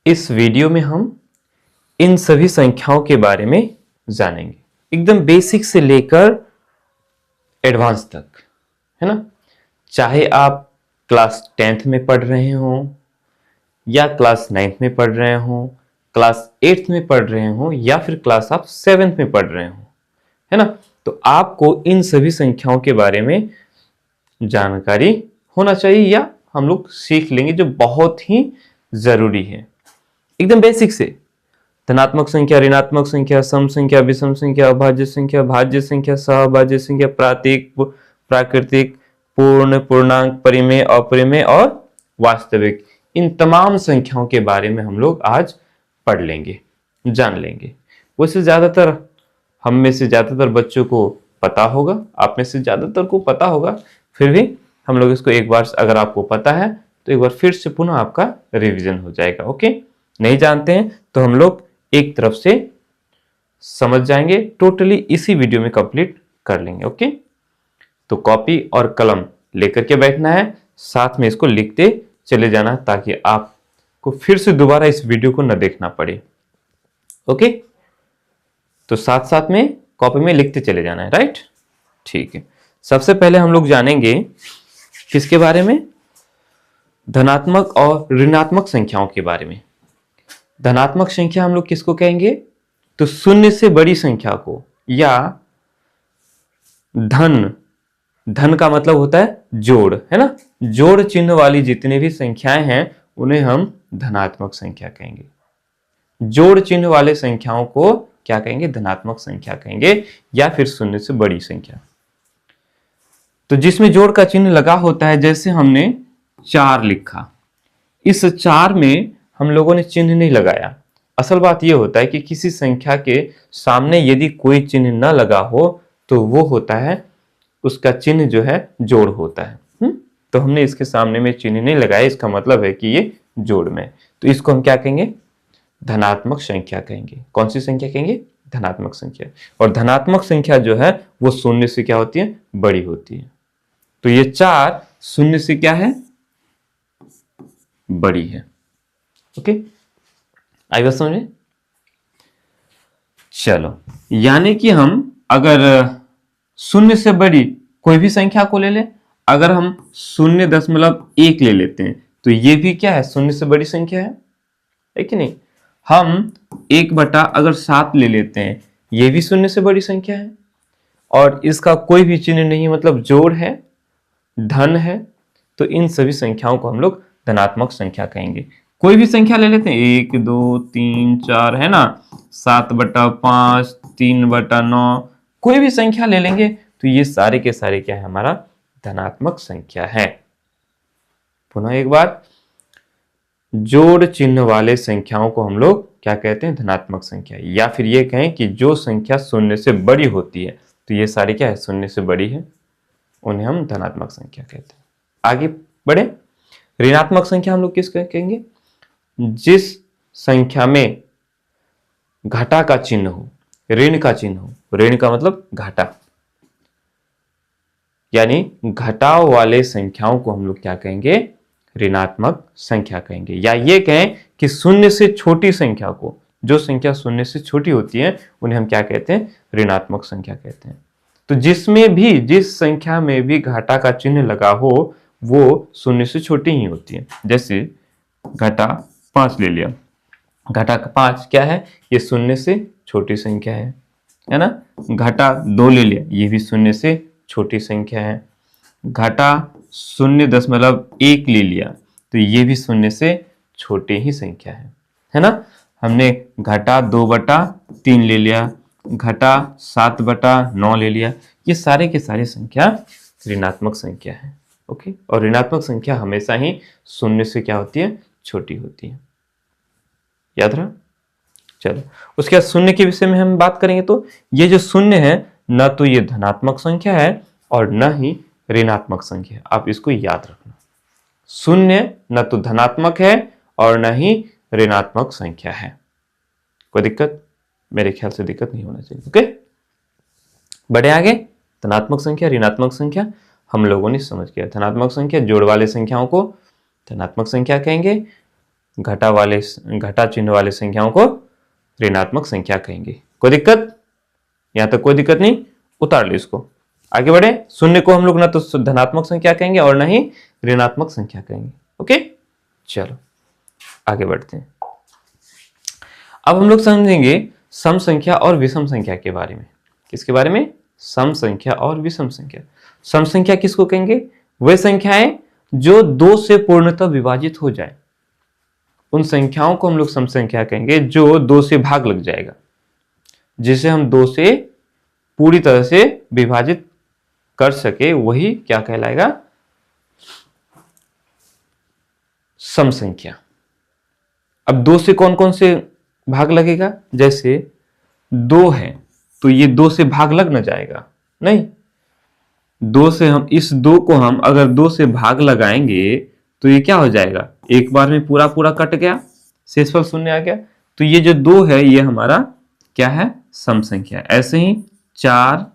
इस वीडियो में हम इन सभी संख्याओं के बारे में जानेंगे, एकदम बेसिक से लेकर एडवांस तक, है ना। चाहे आप क्लास 10th में पढ़ रहे हो या क्लास 9th में पढ़ रहे हो, क्लास 8th में पढ़ रहे हो या फिर क्लास आप 7th में पढ़ रहे हो, है ना। तो आपको इन सभी संख्याओं के बारे में जानकारी होना चाहिए या हम लोग सीख लेंगे, जो बहुत ही जरूरी है। एकदम बेसिक से धनात्मक संख्या, ऋणात्मक संख्या, सम संख्या, विषम संख्या, अभाज्य संख्या, भाज्य संख्या, सहभाज्य संख्या, प्रातीक, प्राकृतिक, पूर्ण, पूर्णांक, परिमेय, अपरिमेय और वास्तविक, इन तमाम संख्याओं के बारे में हम लोग आज पढ़ लेंगे, जान लेंगे। वैसे ज्यादातर हम में से ज्यादातर बच्चों को पता होगा, आप में से ज्यादातर को पता होगा, फिर भी हम लोग इसको एक बार, अगर आपको पता है तो एक बार फिर से पुनः आपका रिवीजन हो जाएगा। ओके, नहीं जानते हैं तो हम लोग एक तरफ से समझ जाएंगे, टोटली इसी वीडियो में कंप्लीट कर लेंगे। ओके, तो कॉपी और कलम लेकर के बैठना है, साथ में इसको लिखते चले जाना ताकि आपको फिर से दोबारा इस वीडियो को न देखना पड़े। ओके, तो साथ साथ में कॉपी में लिखते चले जाना है, राइट। ठीक है, सबसे पहले हम लोग जानेंगे किसके बारे में, धनात्मक और ऋणात्मक संख्याओं के बारे में। धनात्मक संख्या हम लोग किसको कहेंगे, तो शून्य से बड़ी संख्या को, या धन का मतलब होता है जोड़, है ना। जोड़ चिन्ह वाली जितनी भी संख्याएं हैं उन्हें हम धनात्मक संख्या कहेंगे। जोड़ चिन्ह वाले संख्याओं को क्या कहेंगे, धनात्मक संख्या कहेंगे, या फिर शून्य से बड़ी संख्या। तो जिसमें जोड़ का चिन्ह लगा होता है, जैसे हमने 4 लिखा, इस 4 में हम लोगों ने चिन्ह नहीं लगाया। असल बात यह होता है कि किसी संख्या के सामने यदि कोई चिन्ह न लगा हो तो वो होता है, उसका चिन्ह जो है जोड़ होता है। तो हमने इसके सामने में चिन्ह नहीं लगाया, इसका मतलब है कि ये जोड़ में, तो इसको हम क्या कहेंगे, धनात्मक संख्या कहेंगे। कौन सी संख्या कहेंगे, धनात्मक संख्या। और धनात्मक संख्या जो है वो शून्य से क्या होती है, बड़ी होती है। तो ये 4 शून्य से क्या है, बड़ी है। ओके, आई बात समझे। चलो, यानी कि हम अगर शून्य से बड़ी कोई भी संख्या को ले ले, अगर हम 0.1 ले लेते हैं तो ये भी क्या है, शून्य से बड़ी संख्या है कि नहीं। हम 1/7 ले लेते हैं, ये भी शून्य से बड़ी संख्या है, और इसका कोई भी चिन्ह नहीं, मतलब जोड़ है, धन है, तो इन सभी संख्याओं को हम लोग धनात्मक संख्या कहेंगे। कोई भी संख्या ले लेते हैं, 1 2 3 4, है ना, 7/5, 3/9, कोई भी संख्या ले लेंगे तो ये सारे के सारे क्या है, हमारा धनात्मक संख्या है। पुनः एक बार, जोड़ चिन्ह वाले संख्याओं को हम लोग क्या कहते हैं, धनात्मक संख्या, या फिर ये कहें कि जो संख्या शून्य से बड़ी होती है, तो ये सारी क्या है, शून्य से बड़ी है, उन्हें हम धनात्मक संख्या कहते हैं। आगे बढ़े, ऋणात्मक संख्या हम लोग किसको कहेंगे, जिस संख्या में घटा का चिन्ह हो, ऋण का चिन्ह हो, ऋण का मतलब घाटा, यानी घटाव वाले संख्याओं को हम लोग क्या कहेंगे, ऋणात्मक संख्या कहेंगे। या ये कहें कि शून्य से छोटी संख्या को, जो संख्या शून्य से छोटी होती है उन्हें हम क्या कहते हैं, ऋणात्मक संख्या कहते हैं। तो जिस संख्या में भी घाटा का चिन्ह लगा हो वो शून्य से छोटी ही होती है। जैसे घटा 5 ले लिया, घटा 5 क्या है, ये शून्य से छोटी संख्या है ना। घटा 2 ले लिया, ये भी शून्य से छोटी संख्या है। घटा 0.1 ले लिया तो ये भी शून्य से छोटी ही संख्या है ना। हमने घटा 2/3 ले लिया, घटा 7/9 ले लिया, ये सारे के सारे संख्या ऋणात्मक संख्या है। ओके, और ऋणात्मक संख्या हमेशा ही शून्य से क्या होती है, छोटी होती है, याद रहा। चलो, उसके बाद शून्य के विषय में हम बात करेंगे। तो ये जो शून्य है, न तो ये धनात्मक संख्या है और न ही ऋणात्मक संख्या है, आप इसको याद रखना। शून्य न तो धनात्मक है और न ही ऋणात्मक संख्या है। कोई दिक्कत, मेरे ख्याल से दिक्कत नहीं होना चाहिए। ओके, बढ़े आगे। धनात्मक संख्या, ऋणात्मक संख्या हम लोगों ने समझ गया। धनात्मक संख्या, जोड़ वाले संख्याओं को धनात्मक संख्या कहेंगे, घटा चिन्ह वाले संख्याओं को ऋणात्मक संख्या कहेंगे। कोई दिक्कत? यहां तक कोई दिक्कत नहीं, उतार लो इसको, आगे बढ़े। शून्य को हम लोग ना तो धनात्मक संख्या कहेंगे और ना ही ऋणात्मक संख्या कहेंगे। ओके, चलो आगे बढ़ते हैं। अब हम लोग समझेंगे सम संख्या और विषम संख्या के बारे में। किसके बारे में? सम संख्या और विषम संख्या। सम संख्या किसको कहेंगे? वे संख्याएं जो 2 से पूर्णतः विभाजित हो जाए, उन संख्याओं को हम लोग सम संख्या कहेंगे जो 2 से भाग लग जाएगा। जिसे हम 2 से पूरी तरह से विभाजित कर सके वही क्या कहलाएगा? सम संख्या। अब 2 से कौन कौन से भाग लगेगा? जैसे 2 है तो ये 2 से भाग लग ना जाएगा, नहीं। 2 से हम इस 2 को हम अगर 2 से भाग लगाएंगे तो ये क्या हो जाएगा? एक बार में पूरा पूरा कट गया, शेषफल शून्य आ गया। तो ये जो 2 है ये हमारा क्या है? सम संख्या। ऐसे ही 4,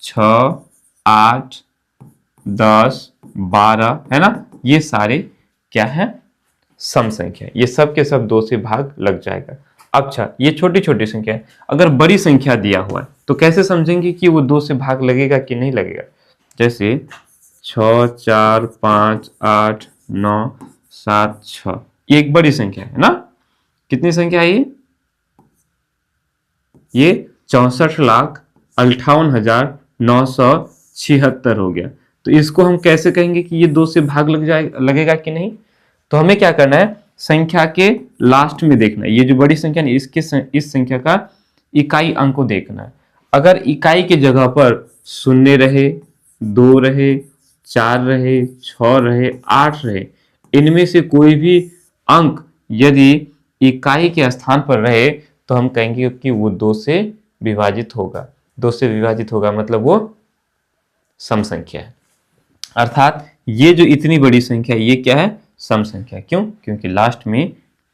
6, 8, 10, 12 है ना, ये सारे क्या है? सम संख्या। ये सब के सब 2 से भाग लग जाएगा। अच्छा, ये छोटी छोटी संख्या है। अगर बड़ी संख्या दिया हुआ है तो कैसे समझेंगे कि वो 2 से भाग लगेगा कि नहीं लगेगा? जैसे 6, 4, 5, 8, 9, 7, 6, ये एक बड़ी संख्या है ना। कितनी संख्या है ये 64,58,976 हो गया। तो इसको हम कैसे कहेंगे कि ये 2 से भाग लगेगा कि नहीं? तो हमें क्या करना है? संख्या के लास्ट में देखना है। ये जो बड़ी संख्या है इस संख्या का इकाई अंक को देखना है। अगर इकाई की जगह पर 0 रहे, 2 रहे, 4 रहे, 6 रहे, 8 रहे, इनमें से कोई भी अंक यदि इकाई के स्थान पर रहे तो हम कहेंगे कि वो 2 से विभाजित होगा। 2 से विभाजित होगा मतलब वो सम संख्या है। अर्थात ये जो इतनी बड़ी संख्या ये क्या है? सम संख्या। क्यों? क्योंकि लास्ट में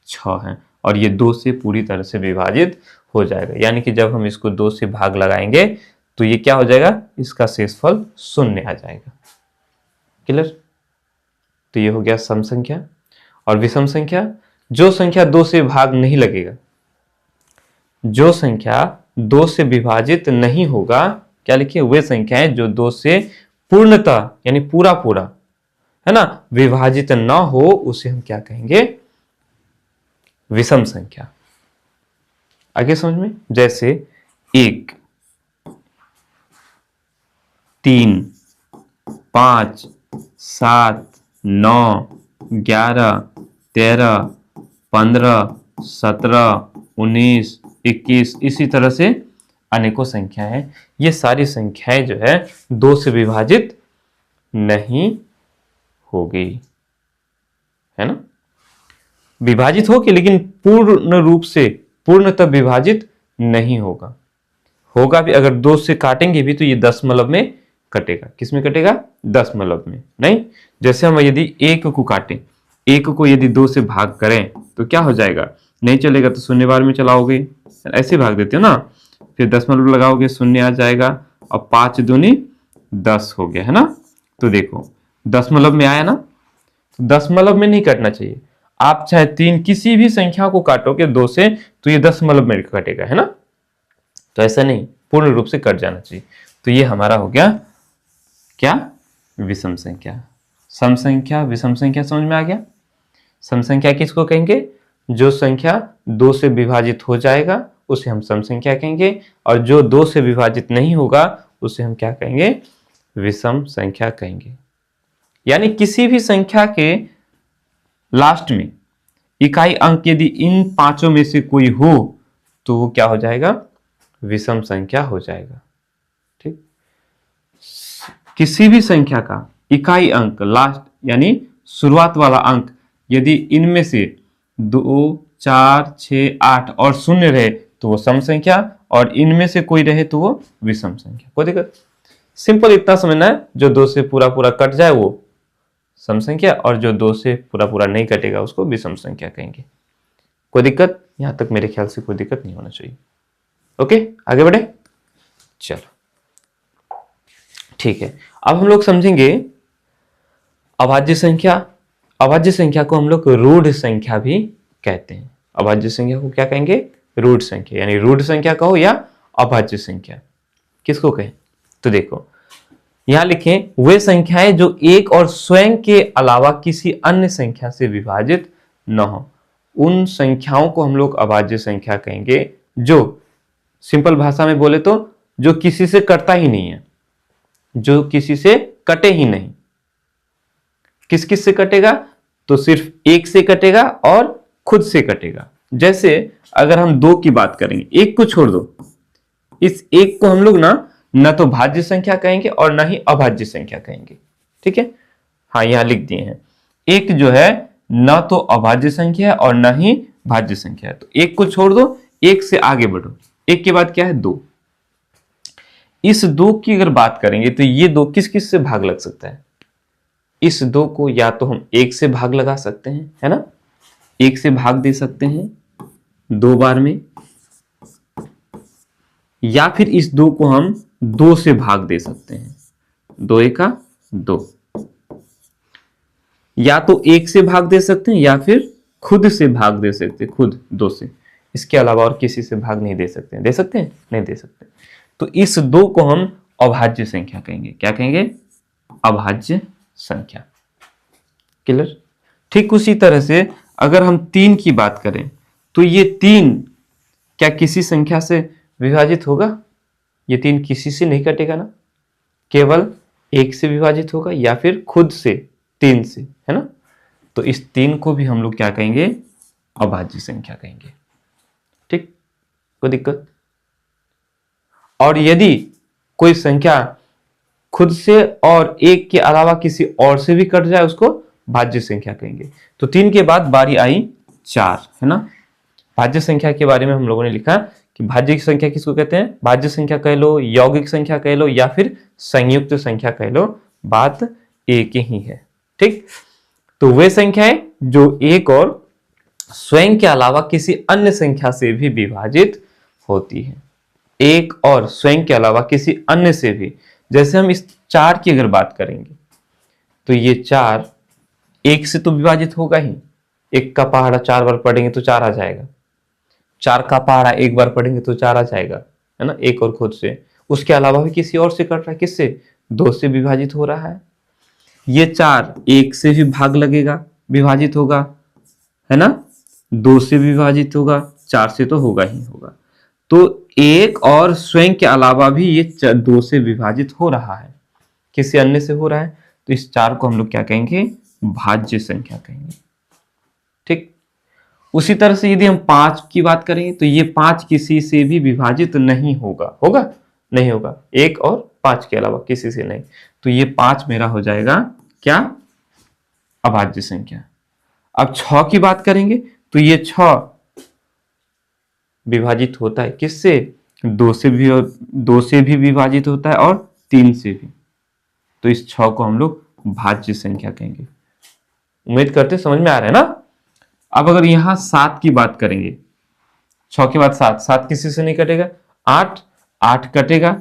6 है और ये 2 से पूरी तरह से विभाजित हो जाएगा। यानी कि जब हम इसको 2 से भाग लगाएंगे तो ये क्या हो जाएगा? इसका शेषफल 0 आ जाएगा। क्लियर? तो ये हो गया सम संख्या। और विषम संख्या, जो संख्या 2 से भाग नहीं लगेगा, जो संख्या 2 से विभाजित नहीं होगा, क्या लिखिए? वे संख्याएं जो 2 से पूर्णतः यानी पूरा पूरा है ना विभाजित न हो, उसे हम क्या कहेंगे? विषम संख्या। आगे समझ में? जैसे 1, 3, 5, 7, 9, 11, 13, 15, 17, 19, 21, इसी तरह से अनेकों संख्याएं हैं। ये सारी संख्याएं जो है 2 से विभाजित नहीं होगी, है ना। विभाजित होगी लेकिन पूर्ण रूप से पूर्णतः विभाजित नहीं होगा। होगा भी, अगर 2 से काटेंगे भी तो ये दशमलव में कटेगा। किस में कटेगा? दशमलव में नहीं। जैसे हम यदि 1 को काटें, 1 को यदि 2 से भाग करें तो क्या हो जाएगा? नहीं चलेगा तो शून्य बार में चलाओगे, ऐसे भाग देते हो ना, फिर दशमलव लगाओगे, शून्य आ जाएगा और 5 दूनी 10 हो गया, है ना। तो देखो दशमलव में आया ना, तो दशमलव में नहीं कटना चाहिए। आप चाहे 3 किसी भी संख्या को काटोगे 2 से तो ये दशमलव में कटेगा, है ना। तो ऐसा नहीं, पूर्ण रूप से कट जाना चाहिए। तो ये हमारा हो गया क्या? विषम संख्या। सम संख्या, विषम संख्या समझ में आ गया। सम संख्या किसको कहेंगे? जो संख्या 2 से विभाजित हो जाएगा उसे हम सम संख्या कहेंगे, और जो 2 से विभाजित नहीं होगा उसे हम क्या कहेंगे? विषम संख्या कहेंगे। यानी किसी भी संख्या के लास्ट में इकाई अंक यदि इन 5 में से कोई हो तो वो क्या हो जाएगा? विषम संख्या हो जाएगा। ठीक, किसी भी संख्या का इकाई अंक लास्ट यानी शुरुआत वाला अंक यदि इनमें से 2, 4, 6, 8 और 0 रहे तो वो सम संख्या, और इनमें से कोई रहे तो वो विषम संख्या। कोई दिक्कत? सिंपल इतना समझना है, जो 2 से पूरा पूरा कट जाए वो सम संख्या, और जो 2 से पूरा पूरा नहीं कटेगा उसको विषम संख्या कहेंगे। कोई दिक्कत? यहां तक मेरे ख्याल से कोई दिक्कत नहीं होना चाहिए। ओके, आगे बढ़े। चलो ठीक है, अब हम लोग समझेंगे अभाज्य संख्या। अभाज्य संख्या को हम लोग रूढ़ संख्या भी कहते हैं। अभाज्य संख्या को क्या कहेंगे? रूट संख्या, यानी रूट संख्या कहो या अभाज्य संख्या, किसको कहें? तो देखो यहां लिखें, वे संख्याएं जो एक और स्वयं के अलावा किसी अन्य संख्या से विभाजित न हो, उन संख्याओं को हम लोग अभाज्य संख्या कहेंगे। जो सिंपल भाषा में बोले तो जो किसी से कटता ही नहीं है, जो किसी से कटे ही नहीं। किस किस से कटेगा? तो सिर्फ एक से कटेगा और खुद से कटेगा। जैसे अगर हम 2 की बात करेंगे, एक को छोड़ दो, इस एक को हम लोग ना तो भाज्य संख्या कहेंगे और ना ही अभाज्य संख्या कहेंगे। ठीक है, हाँ यहां लिख दिए हैं। एक जो है ना तो अभाज्य संख्या है और ना ही भाज्य संख्या है, तो एक को छोड़ दो, एक से आगे बढ़ो। एक के बाद क्या है? 2। इस 2 की अगर बात करेंगे तो ये 2 किस किस से भाग लग सकता है? इस 2 को या तो हम 1 से भाग लगा सकते हैं, है ना, 1 से भाग दे सकते हैं 2 बार में, या फिर इस 2 को हम 2 से भाग दे सकते हैं, 2 एका 2। या तो 1 से भाग दे सकते हैं या फिर खुद से भाग दे सकते हैं, खुद 2 से। इसके अलावा और किसी से भाग नहीं दे सकते हैं। दे सकते हैं? नहीं दे सकते। तो इस 2 को हम अभाज्य संख्या कहेंगे। क्या कहेंगे? अभाज्य संख्या। क्लियर? ठीक उसी तरह से अगर हम 3 की बात करें तो ये 3 क्या किसी संख्या से विभाजित होगा? ये 3 किसी से नहीं कटेगा ना, केवल 1 से विभाजित होगा या फिर खुद से 3 से, है ना। तो इस 3 को भी हम लोग क्या कहेंगे? अभाज्य संख्या कहेंगे। ठीक, कोई दिक्कत? और यदि कोई संख्या खुद से और 1 के अलावा किसी और से भी कट जाए उसको भाज्य संख्या कहेंगे। तो 3 के बाद बारी आई 4, है ना। भाज्य संख्या के बारे में हम लोगों ने लिखा कि भाज्य संख्या किसको कहते हैं? भाज्य संख्या कह लो, यौगिक संख्या कह लो या फिर संयुक्त संख्या कह लो, बात एक ही है। ठीक, तो वे संख्याएं जो एक और स्वयं के अलावा किसी अन्य संख्या से भी विभाजित होती है। एक और स्वयं के अलावा किसी अन्य से भी, जैसे हम इस 4 की अगर बात करेंगे तो ये 4 1 से तो विभाजित होगा ही। 1 का पहाड़ा 4 बार पढ़ेंगे तो 4 आ जाएगा। 4 का पहाड़ा 1 बार पढ़ेंगे तो 4 आ जाएगा, है ना, एक और खुद से। उसके अलावा भी किसी और से कट रहा है, किससे? 2 से विभाजित हो रहा है। ये 4 1 से भी भाग लगेगा, विभाजित होगा, है ना, 2 से विभाजित होगा, 4 से तो होगा ही होगा। तो एक और स्वयं के अलावा भी ये 2 से विभाजित हो रहा है, किसी अन्य से हो रहा है। तो इस 4 को हम लोग क्या कहेंगे? भाज्य संख्या कहेंगे। ठीक, उसी तरह से यदि हम 5 की बात करेंगे तो ये 5 किसी से भी विभाजित नहीं होगा। होगा? नहीं होगा, 1 और 5 के अलावा किसी से नहीं। तो ये 5 मेरा हो जाएगा क्या? अभाज्य संख्या। अब 6 की बात करेंगे तो ये 6 विभाजित होता है किससे? 2 से भी विभाजित होता है और 3 से भी। तो इस 6 को हम लोग भाज्य संख्या कहेंगे। उम्मीद करते समझ में आ रहा है ना। अब अगर यहां 7 की बात करेंगे, 6 के बाद 7 किसी से नहीं कटेगा। 8 कटेगा,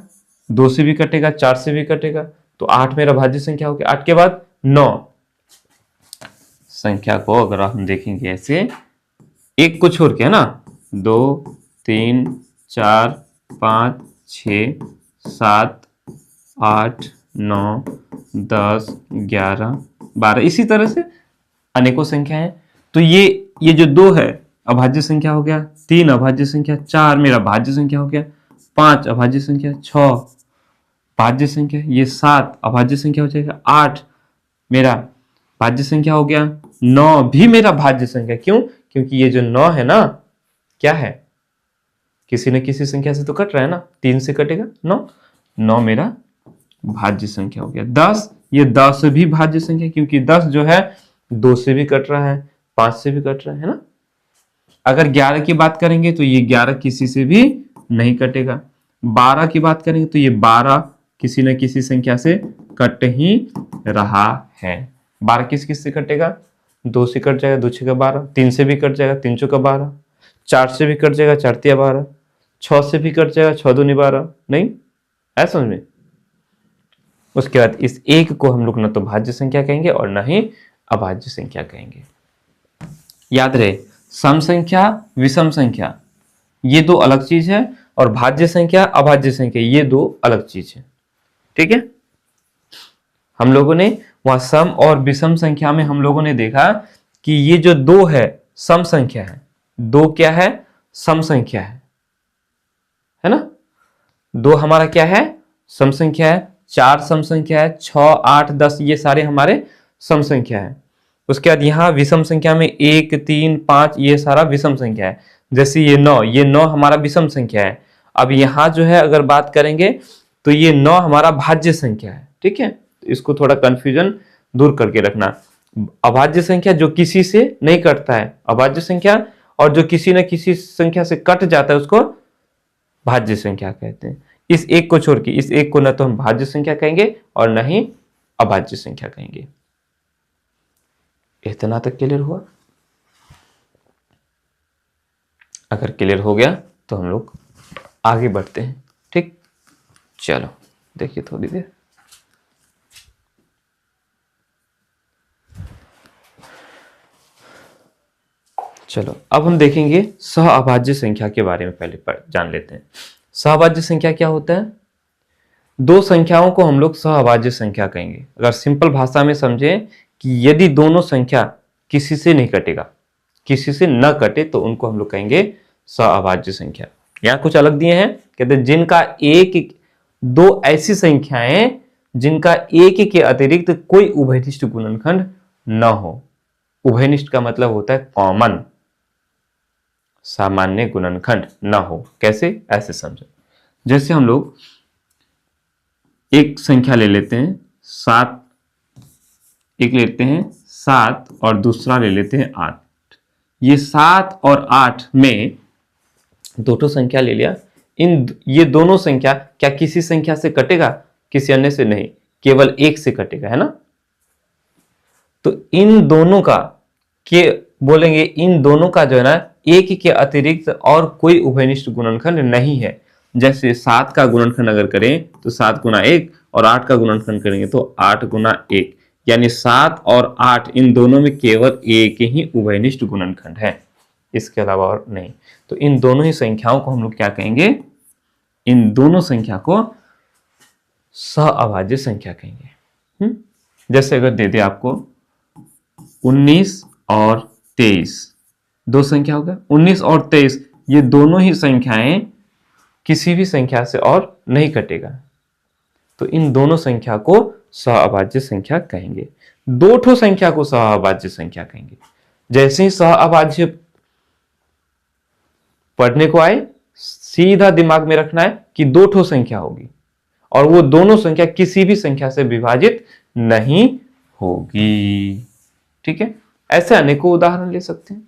2 से भी कटेगा, 4 से भी कटेगा। तो 8 मेरा भाज्य संख्या हो गया। 8 के बाद 9 संख्या को अगर हम देखेंगे ऐसे, 1 को छोड़ के, है ना, 2 3 4 5 6 7 8 9 10 11 12, इसी तरह से अनेकों संख्या है। तो ये जो 2 है अभाज्य संख्या हो गया, 3 अभाज्य संख्या, 4 मेरा भाज्य संख्या हो गया, 5 अभाज्य संख्या, 6 भाज्य संख्या, ये 7 अभाज्य संख्या हो जाएगा, 8 मेरा भाज्य संख्या हो गया, 9 भी मेरा भाज्य संख्या। क्यों? क्योंकि ये जो 9 है ना, क्या है? किसी न किसी संख्या से तो कट रहा है ना, 3 से कटेगा 9 मेरा भाज्य संख्या हो गया। 10, ये 10 भी भाज्य संख्या, क्योंकि 10 जो है 2 से भी कट रहा है, 5 से भी कट रहा है ना। अगर 11 की बात करेंगे तो ये 11 किसी से भी नहीं कटेगा। 12 की बात करेंगे तो ये 12 किसी न किसी संख्या से कट ही रहा है। 12 किस किस से कटेगा? 2 से कट जाएगा, 2 6 12, 3 से भी कट जाएगा, 3 4 12, 4 से भी कट जाएगा, 4 3 12, 6 से भी कट जाएगा, 6 2 12। नहीं है समझ में? उसके बाद इस 1 को हम लोग ना तो भाज्य संख्या कहेंगे और ना ही अभाज्य संख्या कहेंगे। याद रहे, सम संख्या, विषम संख्या ये दो अलग चीज है, और भाज्य संख्या, अभाज्य संख्या ये दो अलग चीज है। ठीक है, हम लोगों ने वहां सम और विषम संख्या में हम लोगों ने देखा कि ये जो दो है सम संख्या है, दो क्या है, सम संख्या है ना। दो हमारा क्या है, सम संख्या है, चार सम संख्या है, 6, 8, 10 ये सारे हमारे सम संख्या है। उसके बाद यहाँ विषम संख्या में 1, 3, 5 ये सारा विषम संख्या है। जैसे ये 9, ये 9 हमारा विषम संख्या है। अब यहाँ जो है अगर बात करेंगे तो ये 9 हमारा भाज्य संख्या है। ठीक है, तो इसको थोड़ा कंफ्यूजन दूर करके रखना। अभाज्य संख्या जो किसी से नहीं कटता है अभाज्य संख्या, और जो किसी न किसी संख्या से कट जाता है उसको भाज्य संख्या कहते हैं। इस एक को छोड़ के, इस एक को न तो हम भाज्य संख्या कहेंगे और न ही अभाज्य संख्या कहेंगे। इतना तक क्लियर हुआ? अगर क्लियर हो गया तो हम लोग आगे बढ़ते हैं। ठीक, चलो देखिए थोड़ी देर। चलो अब हम देखेंगे सहअभाज्य संख्या के बारे में। पहले जान लेते हैं सहअभाज्य संख्या क्या होता है। दो संख्याओं को हम लोग सहअभाज्य संख्या कहेंगे। अगर सिंपल भाषा में समझें कि यदि दोनों संख्या किसी से नहीं कटेगा, किसी से न कटे, तो उनको हम लोग कहेंगे सहअभाज्य संख्या। यहाँ कुछ अलग दिए हैं, कहते हैं जिनका एक, दो ऐसी संख्याएं जिनका एक के अतिरिक्त कोई उभयनिष्ठ गुणनखंड न हो। उभयनिष्ठ का मतलब होता है कॉमन, सामान्य गुणनखंड न हो। कैसे? ऐसे समझो, जैसे हम लोग एक संख्या ले लेते हैं 7, एक लेते हैं 7 और दूसरा ले लेते हैं 8। ये 7 और 8 में दो संख्या ले लिया। ये दोनों संख्या क्या किसी संख्या से कटेगा? किसी अन्य से नहीं, केवल एक से कटेगा, है ना। तो इन दोनों का के बोलेंगे, इन दोनों का जो है ना एक के अतिरिक्त और कोई उभयनिष्ठ गुणनखंड नहीं है। जैसे 7 का गुणनखंड अगर करें तो 7 गुना 1, और 8 का गुणनखंड करेंगे तो 8 गुना 1, यानी 7 और 8 इन दोनों में केवल एक ही उभयनिष्ठ गुणनखंड है, इसके अलावा और नहीं। तो इन दोनों ही संख्याओं को हम लोग क्या कहेंगे? इन दोनों संख्या को सहअभाज्य संख्या कहेंगे। जैसे अगर दे दे आपको 19 और 23, दो संख्या हो गया 19 और 23, ये दोनों ही संख्याएं किसी भी संख्या से और नहीं कटेगा, तो इन दोनों संख्या को सहअभाज्य संख्या कहेंगे। दो ठो संख्या को सहअभाज्य संख्या कहेंगे। जैसे ही सहअभाज्य पढ़ने को आए, सीधा दिमाग में रखना है कि दो ठो संख्या होगी, और वो दोनों संख्या किसी भी संख्या से विभाजित नहीं होगी। ठीक है, ऐसे अनेकों उदाहरण ले सकते हैं।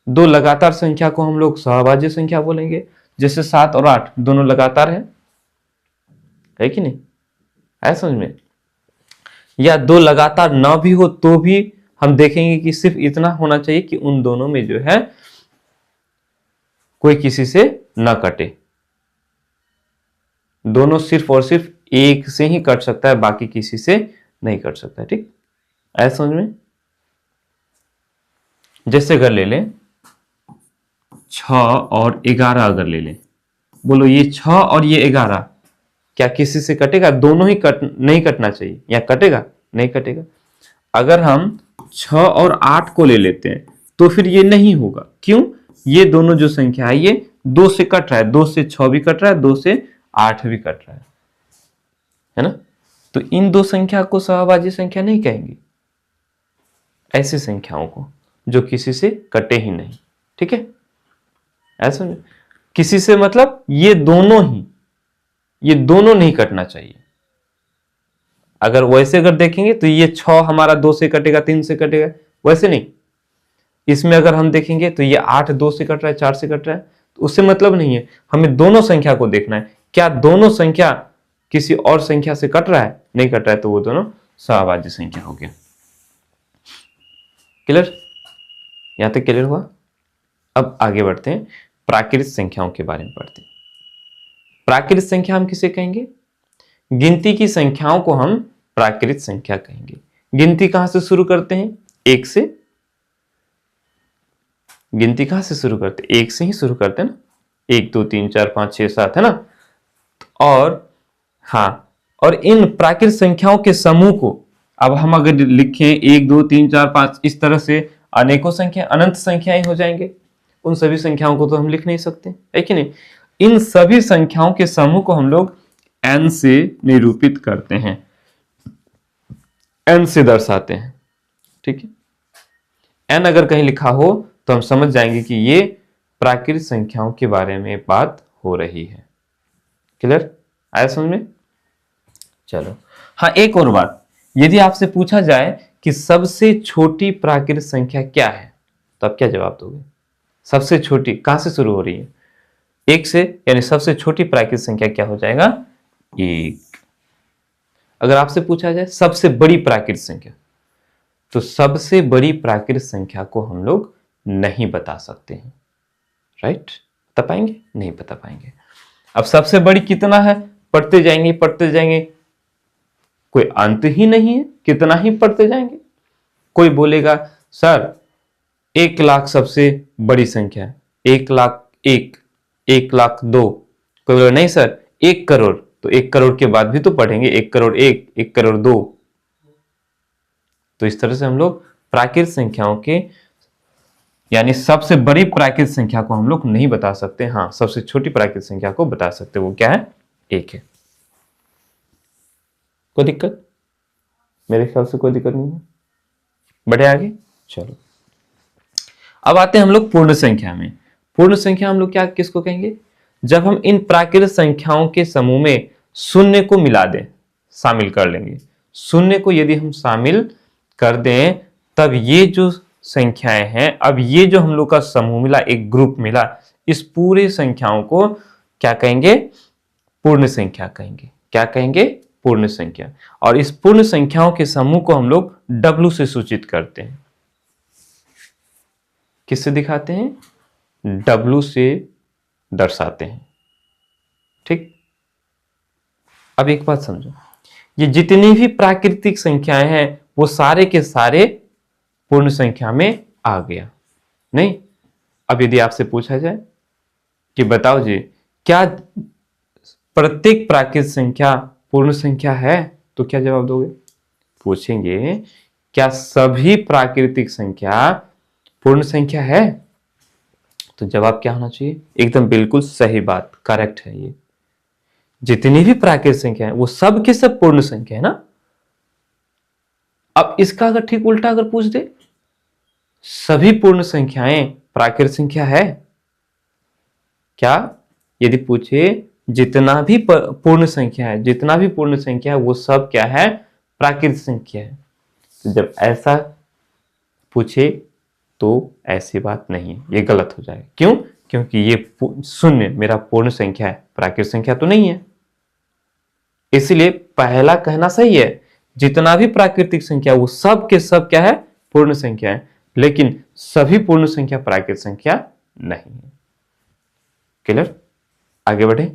दो लगातार संख्या को हम लोग सहअभाज्य संख्या बोलेंगे। जैसे 7 और 8 दोनों लगातार है कि नहीं? है समझ में? या दो लगातार ना भी हो तो भी हम देखेंगे कि सिर्फ इतना होना चाहिए कि उन दोनों में जो है कोई किसी से ना कटे। दोनों सिर्फ और सिर्फ एक से ही कट सकता है, बाकी किसी से नहीं कट सकता। ठीक, ऐसा समझ में? जैसे अगर ले लें 6 और 11, अगर ले लें, बोलो ये 6 और ये 11 क्या किसी से कटेगा? दोनों ही नहीं कटना चाहिए, या कटेगा? नहीं कटेगा। अगर हम 6 और 8 को ले लेते हैं तो फिर ये नहीं होगा। क्यों? ये दोनों जो संख्या है ये 2 से कट रहा है, 2 से 6 भी कट रहा है, 2 से 8 भी कट रहा है ना। तो इन दो संख्या को सहअभाज्य संख्या नहीं कहेंगे, ऐसी संख्याओं को जो किसी से कटे ही नहीं। ठीक है, ऐसा किसी से मतलब ये दोनों नहीं कटना चाहिए। अगर वैसे अगर देखेंगे तो ये 6 हमारा 2 से कटेगा, 3 से कटेगा, वैसे नहीं। इसमें अगर हम देखेंगे तो ये 8 2 से कट रहा है, 4 से कट रहा है, तो उससे मतलब नहीं है। हमें दोनों संख्या को देखना है, क्या दोनों संख्या किसी और संख्या से कट रहा है? नहीं कट रहा है, तो वो दोनों सहअभाज्य संख्या हो गया। क्लियर? यहां तक क्लियर हुआ? अब आगे बढ़ते हैं, प्राकृत संख्याओं के बारे में पढ़ते हैं। प्राकृत संख्या हम किसे कहेंगे? गिनती की संख्याओं को हम प्राकृत संख्या कहेंगे। गिनती कहां से शुरू करते हैं? 1 से। गिनती कहां से शुरू करते? एक से ही शुरू करते हैं ना, 1 2 3 4 5 6 7, है ना। और हाँ, और इन प्राकृत संख्याओं के समूह को अब हम अगर लिखें 1 2 3 4 5 इस तरह से अनेकों संख्या, अनंत संख्याएं हो जाएंगे। उन सभी संख्याओं को तो हम लिख नहीं सकते, है कि नहीं। इन सभी संख्याओं के समूह को हम लोग n से निरूपित करते हैं, n से दर्शाते हैं, ठीक है। n अगर कहीं लिखा हो तो हम समझ जाएंगे कि ये प्राकृत संख्याओं के बारे में बात हो रही है। क्लियर? आया समझ में? चलो, हाँ, एक और बात, यदि आपसे पूछा जाए कि सबसे छोटी प्राकृत संख्या क्या है, तो आप क्या जवाब दोगे? सबसे छोटी कहां से शुरू हो रही है? 1 से, यानी सबसे छोटी प्राकृत संख्या क्या हो जाएगा? 1। अगर आपसे पूछा जाए सबसे बड़ी प्राकृत संख्या, तो सबसे बड़ी प्राकृत संख्या को हम लोग नहीं बता सकते हैं, राइट? बता पाएंगे? नहीं बता पाएंगे। अब सबसे बड़ी कितना है, पढ़ते जाएंगे पढ़ते जाएंगे, कोई अंत ही नहीं है, कितना ही पढ़ते जाएंगे। कोई बोलेगा सर 1 लाख सबसे बड़ी संख्या है, 1 लाख 1, 1 लाख 2। कोई बोलेगा नहीं सर 1 करोड़, तो 1 करोड़ के बाद भी तो पढ़ेंगे 1 करोड़ 1, 1 करोड़ 2। तो इस तरह से हम लोग प्राकृत संख्याओं के, यानी सबसे बड़ी प्राकृत संख्या को हम लोग नहीं बता सकते। हाँ, सबसे छोटी प्राकृत संख्या को बता सकते, वो क्या है? 1 है। कोई दिक्कत? मेरे ख्याल से कोई दिक्कत नहीं है। बढ़े आगे, चलो। अब आते हैं हम लोग पूर्ण संख्या में। पूर्ण संख्या हम लोग क्या किसको कहेंगे? जब हम इन प्राकृत संख्याओं के समूह में शून्य को मिला दें, शामिल कर लेंगे। शून्य को यदि हम शामिल कर दें, तब ये जो संख्याएं हैं, अब ये जो हम लोग का समूह मिला, एक ग्रुप मिला, इस पूरे संख्याओं को क्या कहेंगे? पूर्ण संख्या कहेंगे। क्या कहेंगे? पूर्ण संख्या। और इस पूर्ण संख्याओं के समूह को हम लोग W से सूचित करते हैं। किससे दिखाते हैं? W से दर्शाते हैं, ठीक। अब एक बात समझो, ये जितनी भी प्राकृतिक संख्याएं हैं वो सारे के सारे पूर्ण संख्या में आ गया, नहीं। अब यदि आपसे पूछा जाए कि बताओ जी, क्या प्रत्येक प्राकृतिक संख्या पूर्ण संख्या है, तो क्या जवाब दोगे? पूछेंगे क्या सभी प्राकृतिक संख्या पूर्ण संख्या है, तो जवाब क्या होना चाहिए? एकदम बिल्कुल सही बात, करेक्ट है। ये जितनी भी प्राकृतिक संख्या है वो सब के सब पूर्ण संख्या है ना। अब इसका अगर ठीक उल्टा अगर पूछ दे, सभी पूर्ण संख्याएं प्राकृतिक संख्या है क्या? यदि पूछे जितना भी पूर्ण संख्या है, जितना भी पूर्ण संख्या है वो सब क्या है? प्राकृतिक संख्या है। तो जब ऐसा पूछे तो ऐसी बात नहीं है, ये गलत हो जाएगा। क्यों? क्योंकि ये शून्य मेरा पूर्ण संख्या है, प्राकृतिक संख्या तो नहीं है। इसलिए पहला कहना सही है, जितना भी प्राकृतिक संख्या वो सब के सब क्या है? पूर्ण संख्या है। लेकिन सभी पूर्ण संख्या प्राकृतिक संख्या नहीं है। क्लियर? आगे बढ़े,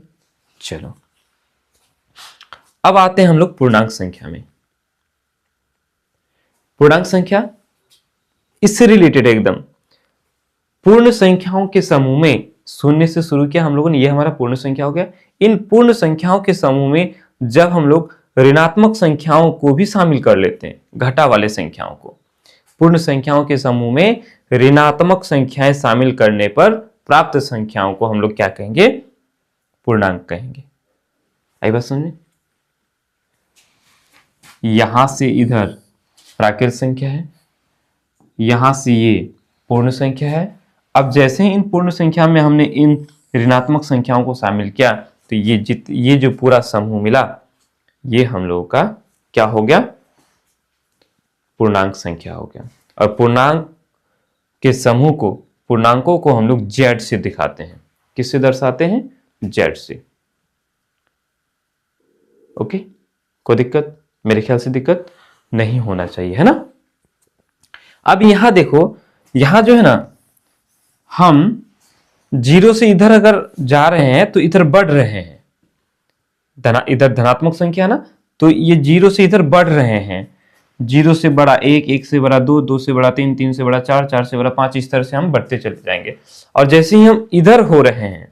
चलो। अब आते हैं हम लोग पूर्णांक संख्या में। पूर्णांक संख्या इससे रिलेटेड एकदम, पूर्ण संख्याओं के समूह में शून्य से शुरू किया हम लोगों ने, ये हमारा पूर्ण संख्या हो गया। इन पूर्ण संख्याओं के समूह में जब हम लोग ऋणात्मक संख्याओं को भी शामिल कर लेते हैं, घटा वाले संख्याओं को, पूर्ण संख्याओं के समूह में ऋणात्मक संख्याएं शामिल करने पर प्राप्त संख्याओं को हम लोग क्या कहेंगे? पूर्णांक कहेंगे। आई बात समझ में? यहां से इधर प्राकृत संख्या है, यहां से ये पूर्ण संख्या है। अब जैसे ही इन पूर्ण संख्या में हमने इन ऋणात्मक संख्याओं को शामिल किया, तो ये जो पूरा समूह मिला, ये हम लोगों का क्या हो गया? पूर्णांक संख्या हो गया। और पूर्णांक के समूह को, पूर्णांकों को हम लोग Z से दिखाते हैं। किससे दर्शाते हैं? Z से। ओके, कोई दिक्कत? मेरे ख्याल से दिक्कत नहीं होना चाहिए, है ना। अब यहां देखो, यहां जो है ना, हम 0 से इधर अगर जा रहे हैं तो इधर बढ़ रहे हैं, इधर धनात्मक संख्या ना, तो ये 0 से इधर बढ़ रहे हैं। 0 से बड़ा 1, 1 से बड़ा 2, 2 से बड़ा 3, 3 से बड़ा 4, 4 से बड़ा 5, इस तरह से हम बढ़ते चले जाएंगे। और जैसे ही हम इधर हो रहे हैं,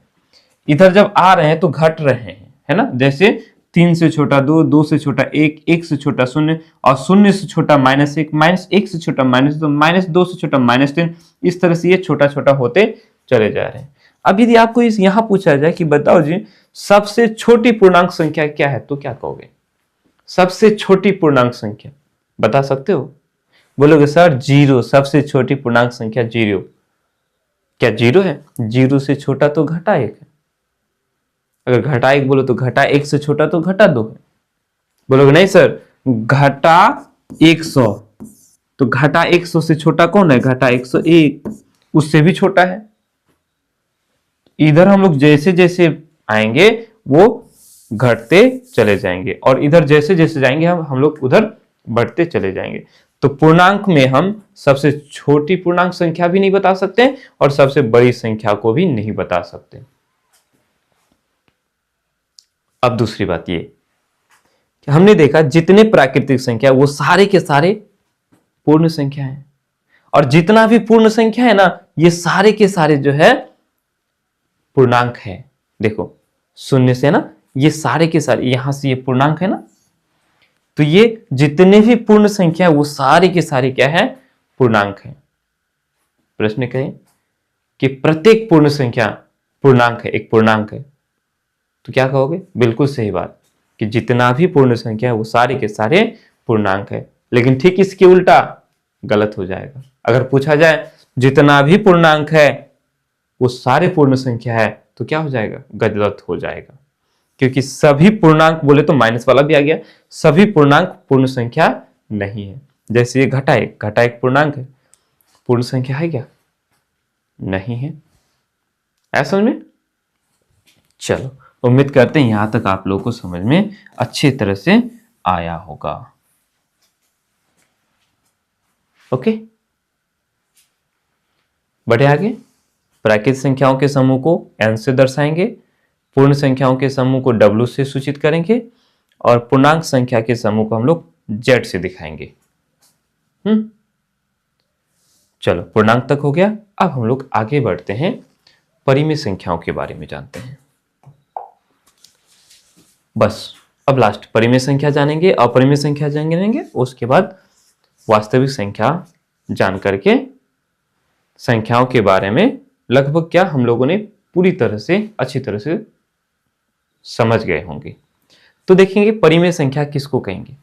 इधर जब आ रहे हैं तो घट रहे हैं, है ना। जैसे 3 से छोटा 2, 2 से छोटा 1, 1 से छोटा 0 और 0 से छोटा -1, -1 से छोटा -2, -2 से छोटा -3, इस तरह से ये छोटा छोटा होते चले जा रहे हैं। अब यदि आपको इस यहां पूछा जाए कि बताओ जी सबसे छोटी पूर्णांक संख्या क्या है, तो क्या कहोगे? सबसे छोटी पूर्णांक संख्या बता सकते हो? बोलोगे सर 0, सबसे छोटी पूर्णांक संख्या 0। क्या 0 है? 0 से छोटा तो घटा 1 है। अगर घटा 1 बोलो तो घटा 1 से छोटा तो घटा 2 है। बोलोगे नहीं सर घटा 100, तो घटा 100 से छोटा कौन है? घटा 101, उससे भी छोटा है। इधर हम लोग जैसे जैसे आएंगे वो घटते चले जाएंगे और इधर जैसे जैसे जाएंगे हम लोग उधर बढ़ते चले जाएंगे। तो पूर्णांक में हम सबसे छोटी पूर्णांक संख्या भी नहीं बता सकते और सबसे बड़ी संख्या को भी नहीं बता सकते। अब दूसरी बात ये कि हमने देखा जितने प्राकृतिक संख्या वो सारे के सारे पूर्ण संख्या हैं और जितना भी पूर्ण संख्या है ना ये सारे के सारे जो है पूर्णांक है। देखो 0 से ना ये सारे के सारे, यहां से ये पूर्णांक है ना, तो ये जितने भी पूर्ण संख्या वो सारे के सारे क्या है? पूर्णांक है। प्रश्न कहें कि प्रत्येक पूर्ण संख्या पूर्णांक है, एक पूर्णांक है, तो क्या कहोगे? बिल्कुल सही बात कि जितना भी पूर्ण संख्या है वो सारे के सारे पूर्णांक है। लेकिन ठीक इसके उल्टा गलत हो जाएगा। अगर पूछा जाए जितना भी पूर्णांक है वो सारे पूर्ण संख्या है तो क्या हो जाएगा? गलत हो जाएगा, क्योंकि सभी पूर्णांक बोले तो माइनस वाला भी आ गया, सभी पूर्णांक पूर्ण संख्या नहीं है। जैसे ये घटा 1 पूर्णांक है, पूर्ण संख्या है क्या? नहीं है। ऐसा में चलो उम्मीद करते हैं यहां तक आप लोगों को समझ में अच्छी तरह से आया होगा। ओके, बढ़े आगे। प्राकृतिक संख्याओं के समूह को n से दर्शाएंगे, पूर्ण संख्याओं के समूह को w से सूचित करेंगे और पूर्णांक संख्या के समूह को हम लोग z से दिखाएंगे। चलो पूर्णांक तक हो गया। अब हम लोग आगे बढ़ते हैं, परिमेय संख्याओं के बारे में जानते हैं। बस अब लास्ट परिमेय संख्या जानेंगे, अपरिमेय संख्या जानेंगे, उसके बाद वास्तविक संख्या जान करके संख्याओं के बारे में लगभग क्या हम लोगों ने पूरी तरह से अच्छी तरह से समझ गए होंगे। तो देखेंगे परिमेय संख्या किसको कहेंगे।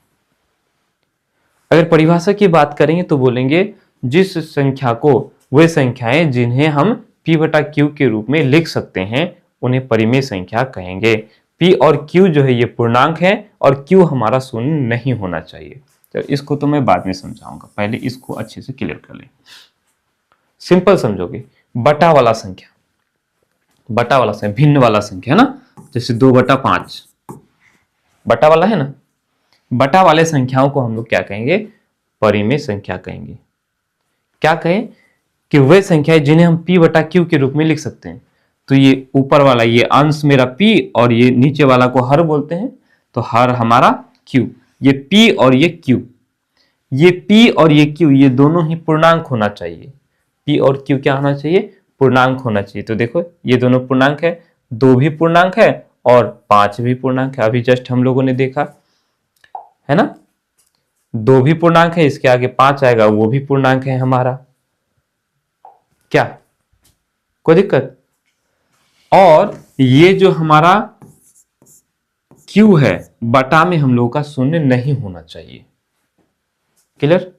अगर परिभाषा की बात करेंगे तो बोलेंगे जिस संख्या को वे संख्याएं जिन्हें हम p/q के रूप में लिख सकते हैं उन्हें परिमेय संख्या कहेंगे। p और q जो है ये पूर्णांक है और q हमारा शून्य नहीं होना चाहिए। तो इसको तो मैं बाद में समझाऊंगा, पहले इसको अच्छे से क्लियर कर लें। सिंपल समझोगे, बटा वाला संख्या, बटा वाला संख्या, भिन्न वाला संख्या ना, जैसे 2/5 बटा वाला है ना, बटा वाले संख्याओं को हम लोग क्या कहेंगे? परिमेय संख्या कहेंगे। क्या कहें कि वे संख्याएं जिन्हें हम p/q के रूप में लिख सकते हैं। तो ये ऊपर वाला ये अंश मेरा p और ये नीचे वाला को हर बोलते हैं, तो हर हमारा q, ये p और ये q, ये p और ये q ये दोनों ही पूर्णांक होना चाहिए। p और q क्या होना चाहिए? पूर्णांक होना चाहिए। तो देखो ये दोनों पूर्णांक है, 2 भी पूर्णांक है और 5 भी पूर्णांक है। अभी जस्ट हम लोगों ने देखा है ना, 2 भी पूर्णांक है, इसके आगे 5 आएगा, वो भी पूर्णांक है हमारा। क्या कोई दिक्कत? और ये जो हमारा q है बटा में हम लोगों का शून्य नहीं होना चाहिए। क्लियर?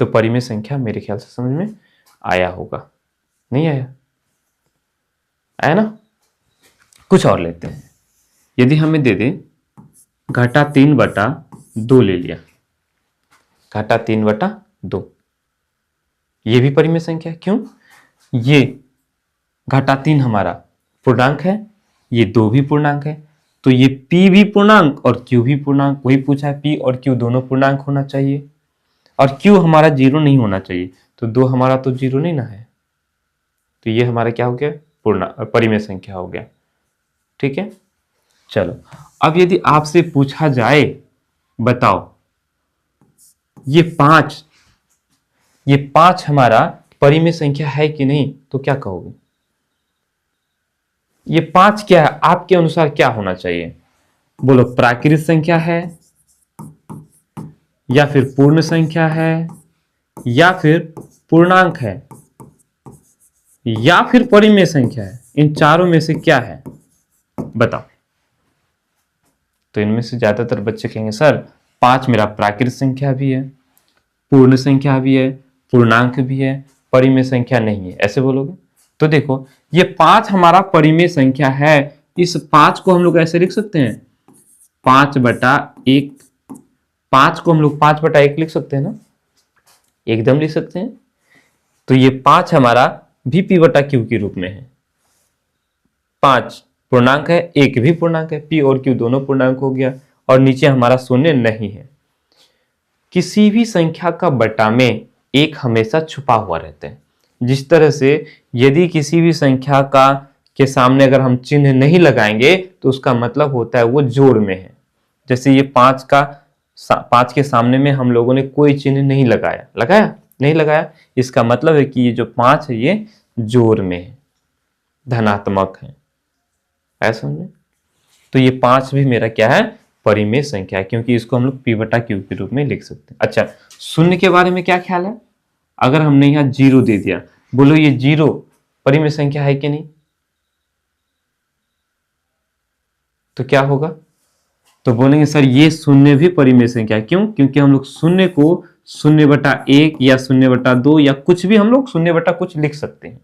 तो परिमेय संख्या मेरे ख्याल से समझ में आया होगा, नहीं आया? आया ना? कुछ और लेते हैं। यदि हमें दे दे घटा 3/2 ले लिया, घटा 3/2, ये भी परिमेय संख्या है। क्यों? ये घटा 3 हमारा पूर्णांक है, ये 2 भी पूर्णांक है, तो ये p भी पूर्णांक और q भी पूर्णांक। वही पूछा है, p और q दोनों पूर्णांक होना चाहिए और q हमारा 0 नहीं होना चाहिए। तो 2 हमारा तो 0 नहीं ना है, तो ये हमारा क्या हो गया? परिमेय संख्या हो गया। ठीक है, चलो अब यदि आपसे पूछा जाए बताओ ये पांच हमारा परिमेय संख्या है कि नहीं, तो क्या कहोगे? ये पांच क्या है आपके अनुसार, क्या होना चाहिए? बोलो, प्राकृत संख्या है, या फिर पूर्ण संख्या है, या फिर पूर्णांक है, या फिर परिमेय संख्या है? इन चारों में से क्या है, बताओ। तो इनमें से ज्यादातर बच्चे कहेंगे सर पांच मेरा प्राकृत संख्या भी है, पूर्ण संख्या भी है, पूर्णांक भी है, परिमेय संख्या नहीं है, ऐसे बोलोगे। तो देखो, ये पांच हमारा परिमेय संख्या है। इस पांच को हम लोग ऐसे लिख सकते हैं, 5/1। पांच को हम लोग 5/1 लिख सकते हैं ना, एकदम लिख सकते हैं। तो ये पांच हमारा भी P/Q के रूप में है। पांच पूर्णांक है, एक भी पूर्णांक है, P और Q दोनों पूर्णांक हो गया, और नीचे हमारा शून्य नहीं है। किसी भी संख्या का बटा में एक हमेशा छुपा हुआ रहता है। जिस तरह से यदि किसी भी संख्या का के सामने अगर हम चिन्ह नहीं लगाएंगे तो उसका मतलब होता है वो जोड़ में है। जैसे ये पांच के सामने में हम लोगों ने कोई चिन्ह नहीं लगाया, इसका मतलब है कि ये जो पांच है ये जोड़ में है, धनात्मक है, ऐसा समझे। तो ये पांच भी मेरा क्या है, परिमेय संख्या है, क्योंकि इसको हम लोग P/Q के रूप में लिख सकते हैं। अच्छा, शून्य के बारे में क्या ख्याल है? अगर हमने यहाँ 0 दे दिया, बोलो ये 0 परिमेय संख्या है कि नहीं? तो क्या होगा? तो बोलेंगे सर ये शून्य भी परिमेय संख्या है। क्यों? क्योंकि हम लोग शून्य को 0/1 या 0/2 या कुछ भी हम लोग 0 कुछ लिख सकते हैं।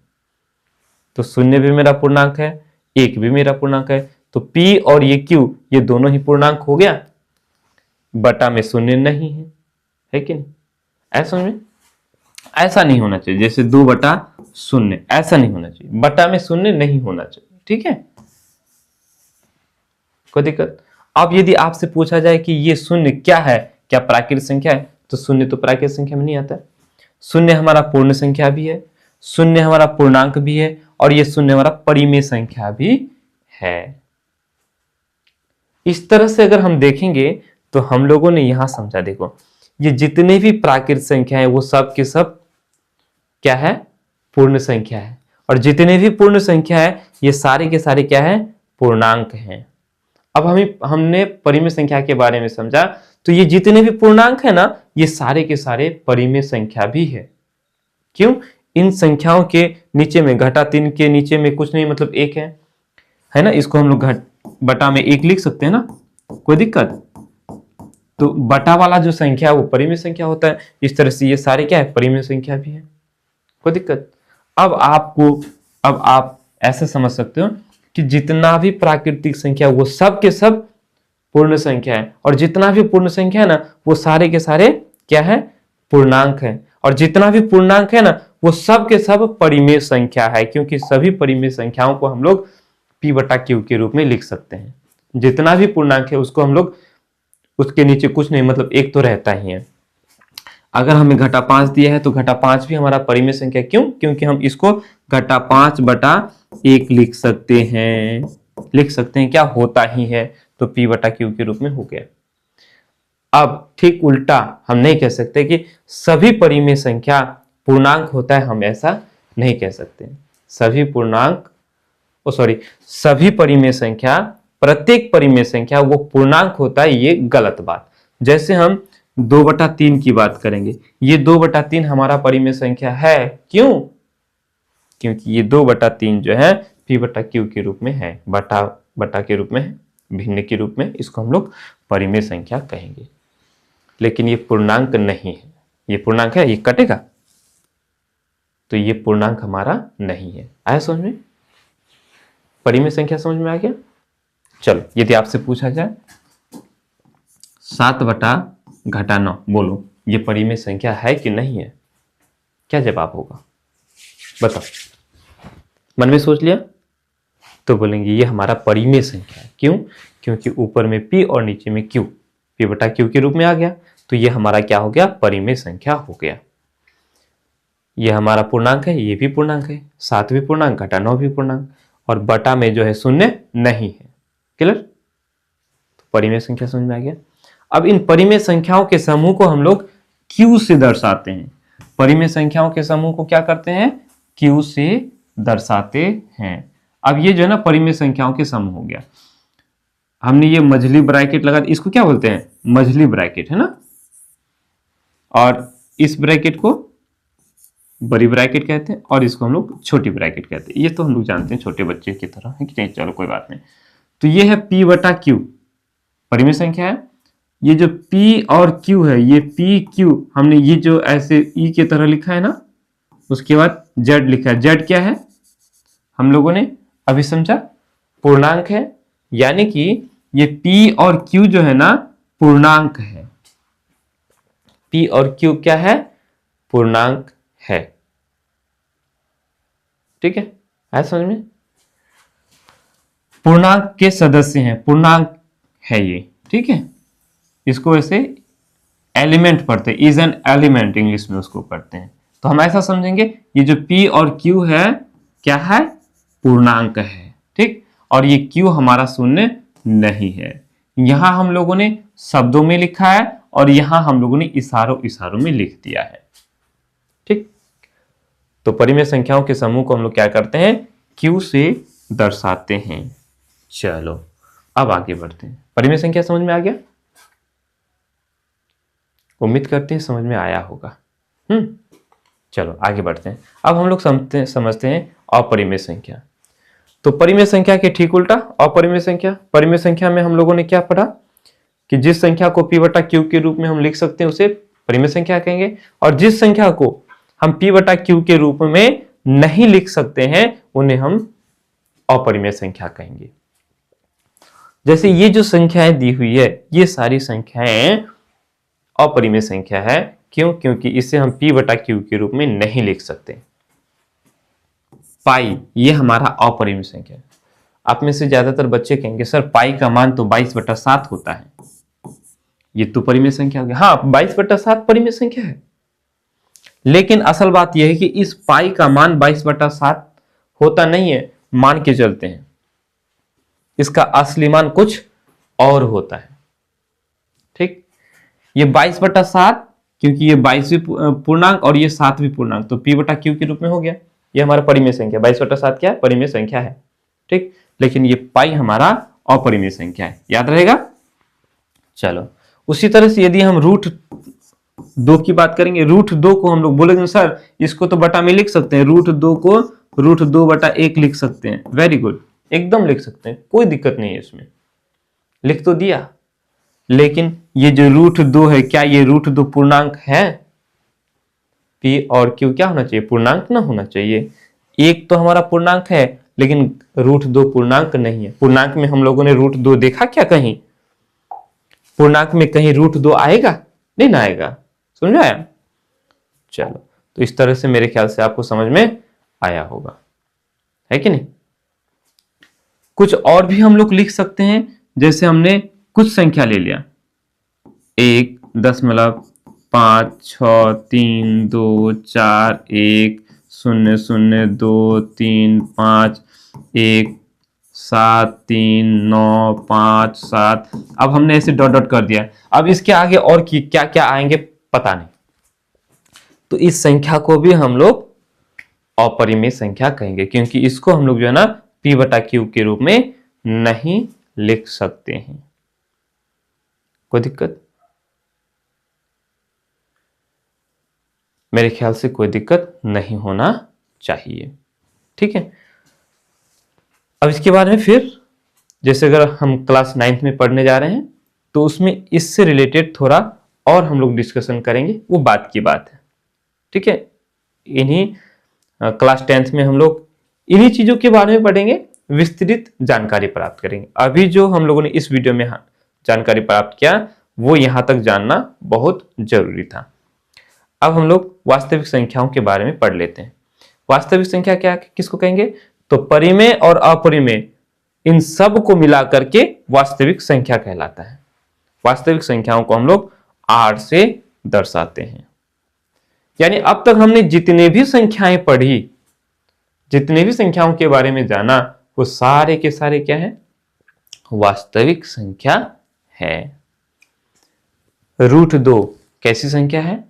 तो शून्य भी मेरा पूर्णांक है, एक भी मेरा पूर्णांक है, तो P और ये Q ये दोनों ही पूर्णांक हो गया, बटा में शून्य नहीं है कि नहीं? ऐसा में ऐसा नहीं होना चाहिए, जैसे 2/0 ऐसा नहीं होना चाहिए, बटा में शून्य नहीं होना चाहिए, ठीक है? कोई दिक्कत? अब यदि आपसे पूछा जाए कि ये शून्य क्या है, क्या प्राकृत संख्या है, तो शून्य तो प्राकृत संख्या में नहीं आता है। शून्य हमारा पूर्ण संख्या भी है, शून्य हमारा पूर्णांक भी है, और ये शून्य हमारा परिमेय संख्या भी है। इस तरह से अगर हम देखेंगे तो हम लोगों ने यहां समझा, देखो ये जितने भी प्राकृत संख्या है वो सब के सब क्या है, पूर्ण संख्या है, और जितने भी पूर्ण संख्या है ये सारे के सारे क्या है, पूर्णांक हैं। अब हमने परिमेय संख्या के बारे में समझा, तो ये जितने भी पूर्णांक है ना ये सारे के सारे परिमेय संख्या भी है। क्यों? इन संख्याओं के नीचे में घटा 3 के नीचे में कुछ नहीं, मतलब एक है ना, इसको हम लोग बटा में 1 लिख सकते हैं ना, कोई दिक्कत? तो बटा वाला जो संख्या है वो परिमेय संख्या होता है। इस तरह से ये सारे क्या है, परिमेय संख्या भी है, कोई दिक्कत? अब आप ऐसे समझ सकते हो कि जितना भी प्राकृतिक संख्या वो सब के सब पूर्ण संख्या है, और जितना भी पूर्ण संख्या है ना वो सारे के सारे क्या है, पूर्णांक है, और जितना भी पूर्णांक है ना वो सब के सब परिमेय संख्या है, क्योंकि सभी परिमेय संख्याओं को हम लोग P/Q के रूप में लिख सकते हैं। जितना भी पूर्णांक है उसको हम लोग, उसके नीचे कुछ नहीं, मतलब एक तो रहता ही है। अगर हमें घटा 5 दिया है तो घटा 5 भी हमारा परिमेय संख्या। क्यों? क्योंकि हम इसको घटा 5/1 लिख सकते हैं, क्या होता ही है, तो P/Q के रूप में हो गया। अब ठीक उल्टा हम नहीं कह सकते कि सभी परिमेय संख्या पूर्णांक होता है, हम ऐसा नहीं कह सकते। सभी परिमेय संख्या, प्रत्येक परिमेय संख्या वो पूर्णांक होता है, ये गलत बात। जैसे हम 2/3 की बात करेंगे, ये 2/3 हमारा परिमेय संख्या है। क्यों? क्योंकि ये 2/3 जो है P/Q के रूप में है, बटा के रूप में है, भिन्न के रूप में, इसको हम लोग परिमेय संख्या कहेंगे। लेकिन ये पूर्णांक नहीं है, ये पूर्णांक है, ये कटेगा, तो ये पूर्णांक हमारा नहीं है। आया समझ में? परिमेय संख्या समझ में आ गया? चलो, यदि आपसे पूछा जाए 7/9, बोलो ये परिमेय संख्या है कि नहीं है, क्या जवाब होगा, बताओ। मन में सोच लिया? तो बोलेंगे ये हमारा परिमेय संख्या है। क्यों? क्योंकि ऊपर में P और नीचे में Q, P/Q के रूप में आ गया, तो ये हमारा क्या हो गया, परिमेय संख्या हो गया। ये हमारा पूर्णांक है, ये भी पूर्णांक है, 7 भी पूर्णांक, घटा 9 भी पूर्णांक, और बटा में जो है शून्य नहीं है। क्लियर? तो परिमेय संख्या समझ में आ गया। अब इन परिमेय संख्याओं के समूह को हम लोग क्यू से दर्शाते हैं। परिमेय संख्याओं के समूह को क्या करते हैं? क्यू से दर्शाते हैं। अब ये जो है ना परिमेय संख्याओं के समूह हो गया। हमने ये मझली ब्रैकेट लगा, इसको क्या बोलते हैं? मझली ब्रैकेट, है ना। और इस ब्रैकेट को बड़ी ब्रैकेट कहते हैं और इसको हम लोग छोटी ब्रैकेट कहते हैं। ये तो हम लोग जानते हैं छोटे बच्चे की तरह है कि नहीं, चलो कोई बात नहीं। तो ये है P बटा Q, परिमेय संख्या है। ये जो P और Q है, ये P Q हमने ये जो ऐसे E की तरह लिखा है ना, उसके बाद Z लिखा है। Z क्या है हम लोगों ने अभी समझा? पूर्णांक है। यानी कि ये P और Q जो है ना पूर्णांक है। P और Q क्या है? पूर्णांक है। ठीक है, आया समझ में? पूर्णांक के सदस्य हैं, पूर्णांक है ये। ठीक है, इसको ऐसे एलिमेंट पढ़ते हैं, इज एन एलिमेंट इंग्लिश में उसको पढ़ते हैं। तो हम ऐसा समझेंगे ये जो P और Q है क्या है? पूर्णांक है। ठीक, और ये Q हमारा शून्य नहीं है। यहां हम लोगों ने शब्दों में लिखा है और यहां हम लोगों ने इशारों में लिख दिया है। ठीक, तो परिमेय संख्याओं के समूह को हम लोग क्या करते हैं? Q से दर्शाते हैं। चलो अब आगे बढ़ते हैं। परिमेय संख्या समझ में आ गया? उम्मीद करते हैं समझ में आया होगा। चलो आगे बढ़ते हैं। अब हम लोग समझते हैं अपरिमेय संख्या। तो परिमेय संख्या के ठीक उल्टा अपरिमेय संख्या। परिमेय संख्या में हम लोगों ने क्या पढ़ा कि जिस संख्या को P बटा Q के रूप में हम लिख सकते हैं उसे परिमेय संख्या कहेंगे, और जिस संख्या को हम P बटा Q के रूप में नहीं लिख सकते हैं उन्हें हम अपरिमेय संख्या कहेंगे। जैसे ये जो संख्याएं दी हुई है ये सारी संख्याएं अपरिमेय संख्या है। क्यों? क्योंकि इसे हम P बटा Q के रूप में नहीं लिख सकते। पाई ये हमारा अपरिमेय संख्या है। आप में से ज्यादातर बच्चे कहेंगे सर पाई का मान तो 22/7 होता है, ये तो परिमेय संख्या हो गया। हाँ, 22/7 परिमेय संख्या है, लेकिन असल बात यह है कि इस पाई का मान 22/7 होता नहीं है, मान के चलते हैं। इसका असली मान कुछ और होता है। ठीक, ये 22/7 क्योंकि ये 22वीं पूर्णांक और ये 7वीं पूर्णांक, तो P बटा Q के रूप में हो गया। ये हमारा परिमेय संख्या 22/7 क्या है? परिमेय संख्या है। ठीक, लेकिन ये पाई हमारा अपरिमेय संख्या है, याद रहेगा। चलो उसी तरह से यदि हम √2 की बात करेंगे, √2 को हम लोग बोलेंगे सर इसको तो बटा में लिख सकते हैं, √2 को √2/1 लिख सकते हैं। वेरी गुड, एकदम लिख सकते हैं, कोई दिक्कत नहीं है इसमें, लिख तो दिया। लेकिन ये जो √2 है क्या ये √2 पूर्णांक है? P और Q क्या होना चाहिए? पूर्णांक ना होना चाहिए। एक तो हमारा पूर्णांक है लेकिन √2 पूर्णांक नहीं है। पूर्णांक में हम लोगों ने √2 देखा क्या कहीं? पूर्णांक में कहीं √2 आएगा? नहीं ना आएगा, समझ में आया? चलो, तो इस तरह से मेरे ख्याल से आपको समझ में आया होगा, है कि नहीं? कुछ और भी हम लोग लिख सकते हैं, जैसे हमने कुछ संख्या ले लिया 1, 10.5, 6, 3, 2, 4, 1, 0, 0, 2, 3, 5, 1, 7, 3, 9, 5, 7। अब हमने ऐसे डॉट डॉट कर दिया। अब इसके आगे और क्या क्या आएंगे पता नहीं, तो इस संख्या को भी हम लोग अपरिमेय संख्या कहेंगे, क्योंकि इसको हम लोग जो है ना P बटा Q के रूप में नहीं लिख सकते हैं। कोई दिक्कत? मेरे ख्याल से कोई दिक्कत नहीं होना चाहिए। ठीक है, अब इसके बारे में फिर जैसे अगर हम क्लास 9th में पढ़ने जा रहे हैं तो उसमें इससे रिलेटेड थोड़ा और हम लोग डिस्कशन करेंगे, वो बात की बात है। ठीक है, इन्हीं क्लास 10th में हम लोग इन्हीं चीजों के बारे में पढ़ेंगे, विस्तृत जानकारी प्राप्त करेंगे। अभी जो हम लोगों ने इस वीडियो में जानकारी प्राप्त किया वो यहां तक जानना बहुत जरूरी था। अब हम लोग वास्तविक संख्याओं के बारे में पढ़ लेते हैं। वास्तविक संख्या क्या किसको कहेंगे? तो परिमेय और अपरिमेय इन सब को मिला करके वास्तविक संख्या कहलाता है। वास्तविक संख्याओं को हम लोग R से दर्शाते हैं। यानी अब तक हमने जितने भी संख्याएं पढ़ी, जितने भी संख्याओं के बारे में जाना, वो सारे के सारे क्या है? वास्तविक संख्या है। √2 कैसी संख्या है?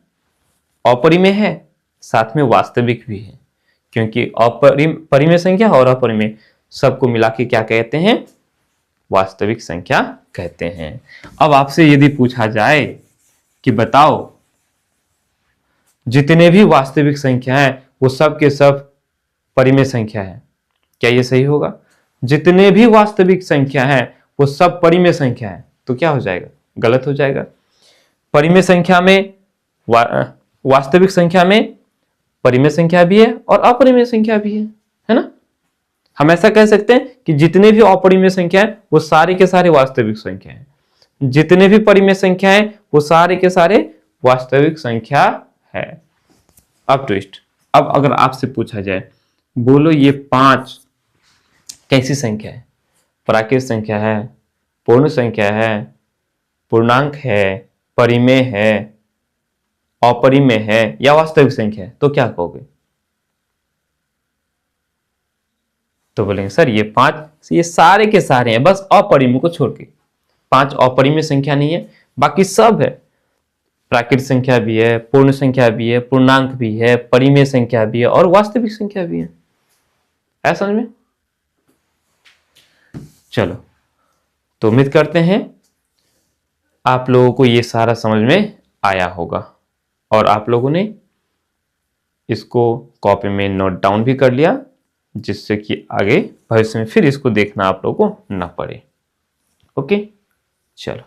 अपरिमेय है, साथ में वास्तविक भी है, क्योंकि परिमेय संख्या और अपरिमेय सबको मिला के क्या कहते हैं? वास्तविक संख्या कहते हैं। अब आपसे यदि पूछा जाए कि बताओ जितने भी वास्तविक संख्या हैं वो सब के सब परिमेय संख्या है, क्या ये सही होगा? जितने भी वास्तविक संख्या हैं वो सब परिमेय संख्या है, तो क्या हो जाएगा? गलत हो जाएगा। परिमेय संख्या में वास्तविक संख्या में परिमेय संख्या भी है और अपरिमेय संख्या भी है ना? हम ऐसा कह सकते हैं कि जितने भी अपरिमेय संख्या है वो सारे के सारे वास्तविक संख्या है, जितने भी परिमेय संख्या है वो सारे के सारे वास्तविक संख्या है। अब ट्विस्ट, अब अगर आपसे पूछा जाए बोलो ये 5 कैसी संख्या है? प्राकृत संख्या है, पूर्ण संख्या है, पूर्णांक है, परिमेय है, अपरिमेय है या वास्तविक संख्या है, तो क्या कहोगे? तो बोलेंगे सर ये 5 ये सारे के सारे हैं, बस अपरिमेय को छोड़ के। 5 अपरिमेय संख्या नहीं है, बाकी सब है। प्राकृत संख्या भी है, पूर्ण संख्या भी है, पूर्णांक भी है, परिमेय संख्या भी है और वास्तविक संख्या भी है समझ में? चलो, तो उम्मीद करते हैं आप लोगों को ये सारा समझ में आया होगा और आप लोगों ने इसको कॉपी में नोट डाउन भी कर लिया, जिससे कि आगे भविष्य में फिर इसको देखना आप लोगों को ना पड़े। ओके, चलो।